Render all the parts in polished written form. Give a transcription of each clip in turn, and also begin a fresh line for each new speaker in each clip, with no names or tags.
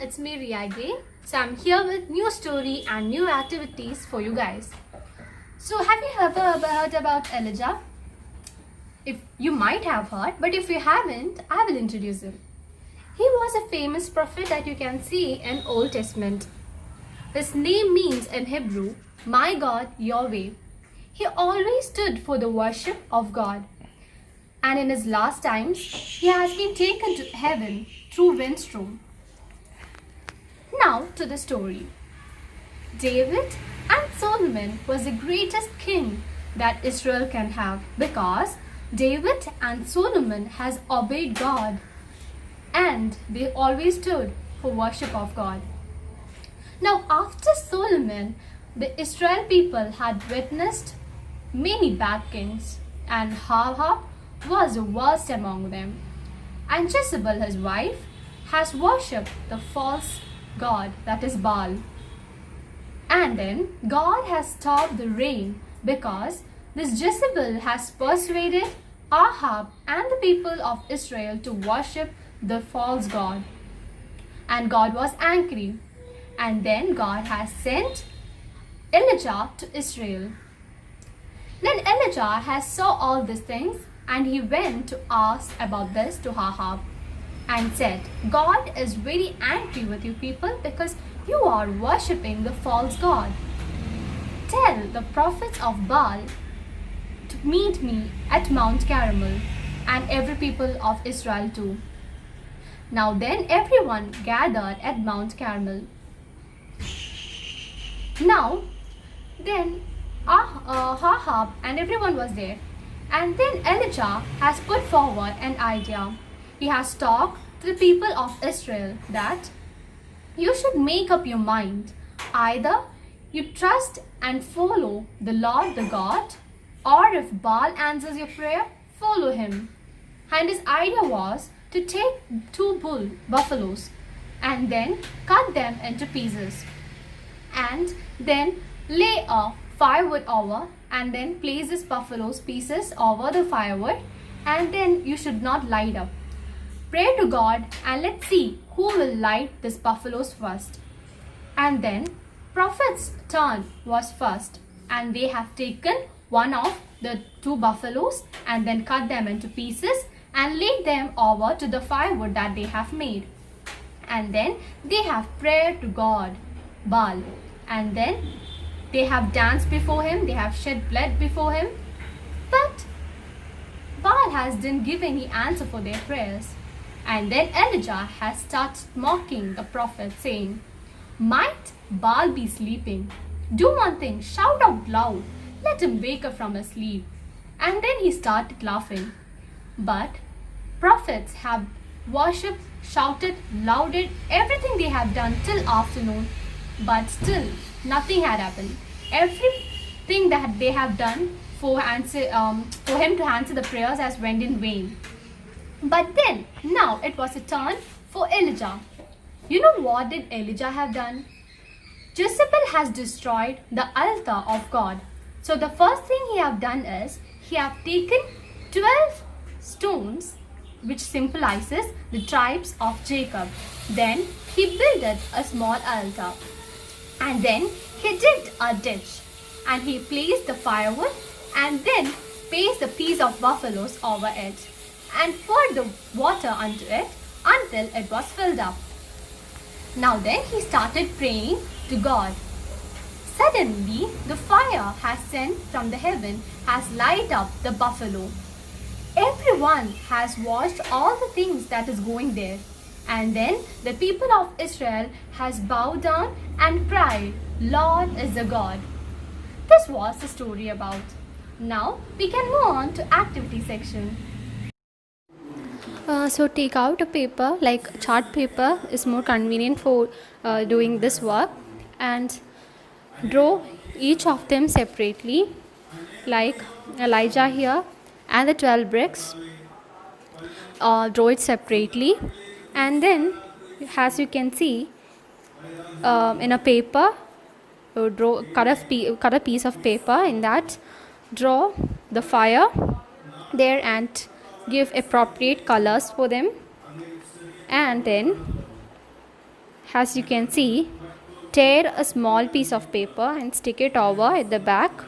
it's me Ria again. So I'm here with new story and new activities for you guys. So have you ever heard about Elijah? If you might have heard, but if you haven't, I will introduce him. He was a famous prophet that you can see in Old Testament. His name means in Hebrew, my God, Yahweh. He always stood for the worship of God. And in his last times, he has been taken to heaven through windstorm. Now to the story. David and Solomon was the greatest king that Israel can have because David and Solomon has obeyed God and they always stood for worship of God. Now after Solomon, the Israel people had witnessed many bad kings, and Ahab was the worst among them. And Jezebel, his wife, has worshipped the false god, that is Baal. And then God has stopped the rain because this Jezebel has persuaded Ahab and the people of Israel to worship the false god. And God was angry. And then God has sent Elijah to Israel. Then Elijah has saw all these things and he went to ask about this to Ahab and said, God is very angry with you people because you are worshipping the false god. Tell the prophets of Baal to meet me at Mount Carmel and every people of Israel too. Now then everyone gathered at Mount Carmel. Now then Ahab and everyone was there. And then Elijah has put forward an idea. He has talked to the people of Israel that you should make up your mind. Either you trust and follow the Lord the God, or if Baal answers your prayer, follow him. And his idea was to take two buffaloes and then cut them into pieces. And then lay a firewood over and then place this buffalo's pieces over the firewood, and then you should not light up. Pray to God and let's see who will light this buffaloes first. And then prophet's turn was first, and they have taken one of the two buffaloes and then cut them into pieces and laid them over to the firewood that they have made. And then they have prayed to God, Baal, and then they have danced before him, they have shed blood before him. But Baal didn't give any answer for their prayers. And then Elijah has started mocking the prophet, saying, might Baal be sleeping? Do one thing, shout out loud, let him wake up from his sleep. And then he started laughing. But prophets have worshipped, shouted, lauded, everything they have done till afternoon, but still nothing had happened. Everything that they have done for him to answer the prayers has went in vain. But then now it was a turn for Elijah. You know what did Elijah have done? Jezebel has destroyed the altar of God. So the first thing he have done is he have taken 12 stones which symbolizes the tribes of Jacob. Then he built a small altar. And then he digged a ditch and he placed the firewood and then placed a piece of buffaloes over it and poured the water unto it until it was filled up. Now then he started praying to God. Suddenly the fire has sent from the heaven has light up the buffalo. Everyone has watched all the things that is going there. And then the people of Israel has bowed down and cried, Lord is the God. This was the story about. Now we can move on to activity section. So take out a paper, like chart paper is more convenient for doing this work, and draw each of them separately, like Elijah here and the 12 bricks. Draw it separately, and then as you can see in a paper, cut a piece of paper, in that draw the fire there and give appropriate colors for them, and then as you can see, tear a small piece of paper and stick it over at the back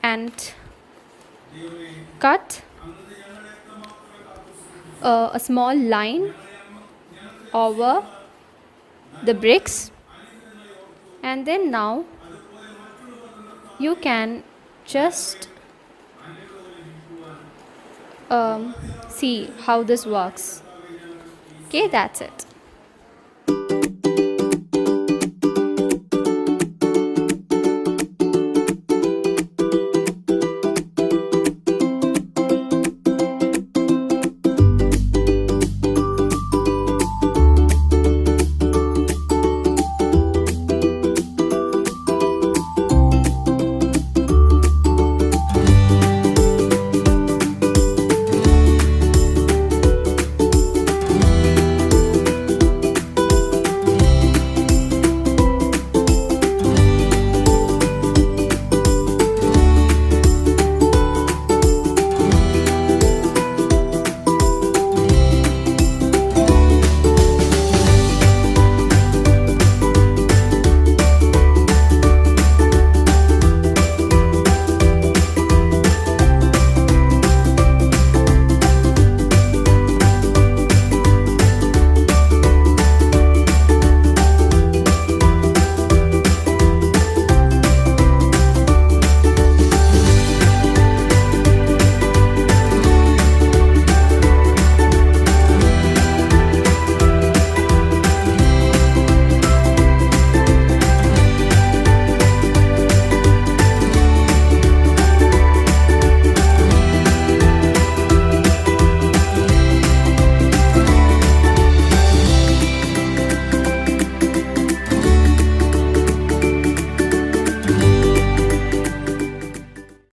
and cut a small line over the bricks, and then now you can just see how this works. Okay, that's it.